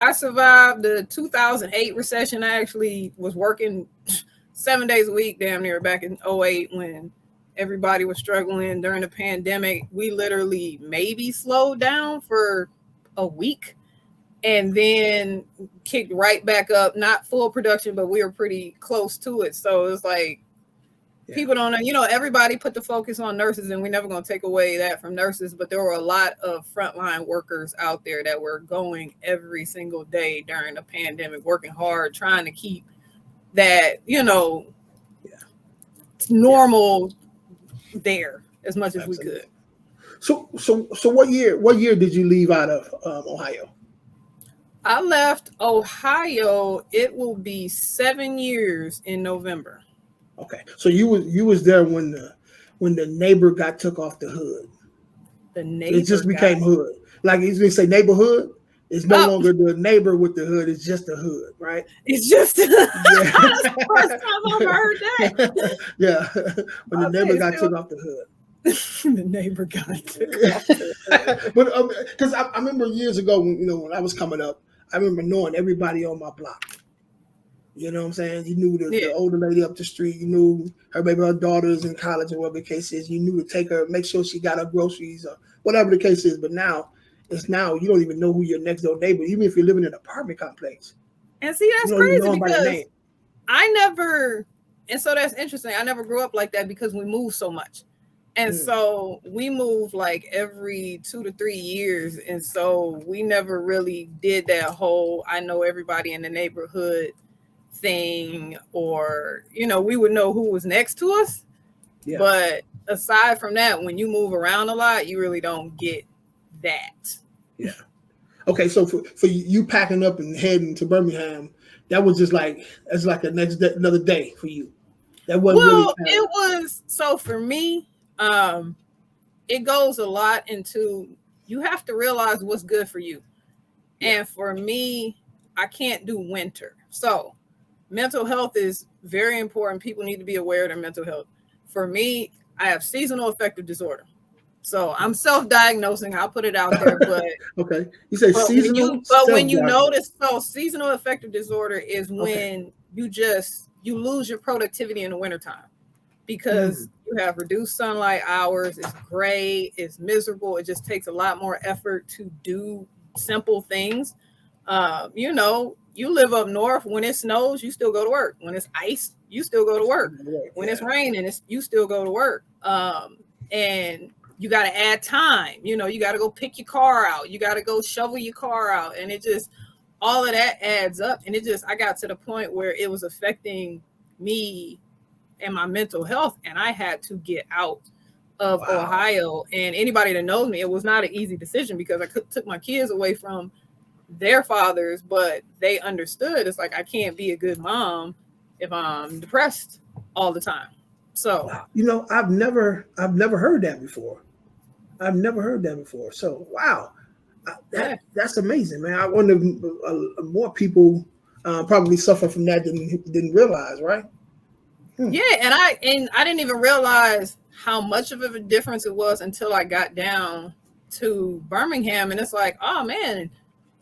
I survived the 2008 recession. I actually was working 7 days a week, damn near, back in 2008 when everybody was struggling during the pandemic. We literally maybe slowed down for a week and then kicked right back up. Not full production, but we were pretty close to it. So it was like, people don't know, everybody put the focus on nurses, and we're never going to take away that from nurses, but there were a lot of frontline workers out there that were going every single day during the pandemic, working hard, trying to keep that, normal there as much as we could. So what year did you leave out of Ohio? I left Ohio. It will be 7 years in November. Okay, so you was there when the neighbor got took off the hood. The neighbor, it just became hood. Like you say, neighborhood. It's no longer the neighbor with the hood. It's just the hood, right? It's just. That's the first time I've heard that. Yeah, when the neighbor got took off the hood. The neighbor got took off the hood. But because I remember years ago when I was coming up, I remember knowing everybody on my block. You know what I'm saying? You knew the older lady up the street. You knew her daughter's in college or whatever the case is. You knew to take her, make sure she got her groceries or whatever the case is. But now you don't even know who your next door neighbor, even if you're living in an apartment complex. And see, that's crazy because so that's interesting. I never grew up like that because we moved so much. And so we moved like every 2 to 3 years. And so we never really did that whole, I know everybody in the neighborhood thing, or we would know who was next to us. But aside from that, when you move around a lot, you really don't get that. Okay, so for you packing up and heading to Birmingham, that was just like another day for you. That wasn't it was. So for me, it goes a lot into, you have to realize what's good for you. And for me, I can't do winter. So mental health is very important. People need to be aware of their mental health. For me, I have seasonal affective disorder. So I'm self-diagnosing. I'll put it out there. But okay, you say seasonal. When you notice, seasonal affective disorder is when you lose your productivity in the wintertime because you have reduced sunlight hours. It's gray. It's miserable. It just takes a lot more effort to do simple things. You live up north. When it snows, you still go to work. When it's ice, you still go to work. When it's raining, you still go to work. And you got to add time. You got to go pick your car out. You got to go shovel your car out. And it just, all of that adds up. And I got to the point where it was affecting me and my mental health. And I had to get out of Ohio. And anybody that knows me, it was not an easy decision because I took my kids away from their fathers, but they understood. It's like, I can't be a good mom if I'm depressed all the time. So, I've never heard that before. So, wow, that's amazing, man. I wonder if more people probably suffer from that didn't realize, right? Yeah, and I didn't even realize how much of a difference it was until I got down to Birmingham, and it's like, oh man,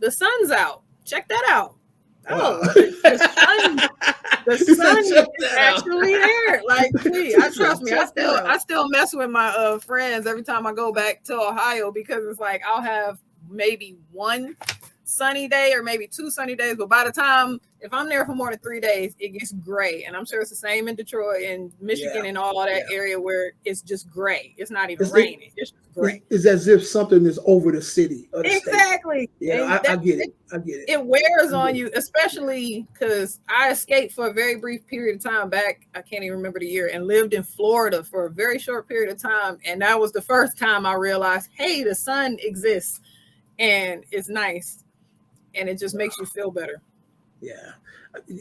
the sun's out. Check that out. Oh, the sun is actually there. Like, please, trust me. I still mess with my friends every time I go back to Ohio because it's like I'll have maybe one sunny day or maybe 2 sunny days, but by the time, if I'm there for more than 3 days, it gets gray. And I'm sure it's the same in Detroit and Michigan and all that area where it's just gray. It's not even raining. It's just gray. It's as if something is over the city. Or the exactly. State. Yeah, I get it. It wears on you, especially because I escaped for a very brief period of time back. I can't even remember the year, and lived in Florida for a very short period of time. And that was the first time I realized, hey, the sun exists and it's nice. And it just makes you feel better. Yeah.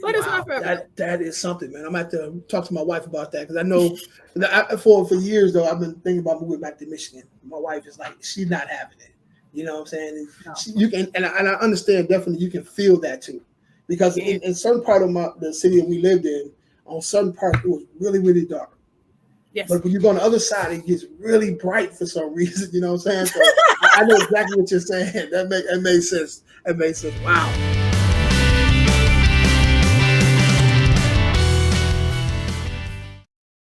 But it's not forever. That is something, man. I'm going to have to talk to my wife about that because I know for years, though, I've been thinking about moving back to Michigan. My wife is like, she's not having it. You know what I'm saying? No. You can, and I understand definitely you can feel that too. Because in certain part of the city that we lived in, on certain parts, it was really, really dark. Yes. But when you go on the other side, it gets really bright for some reason. You know what I'm saying? So I know exactly what you're saying. That makes sense. That makes sense. Wow.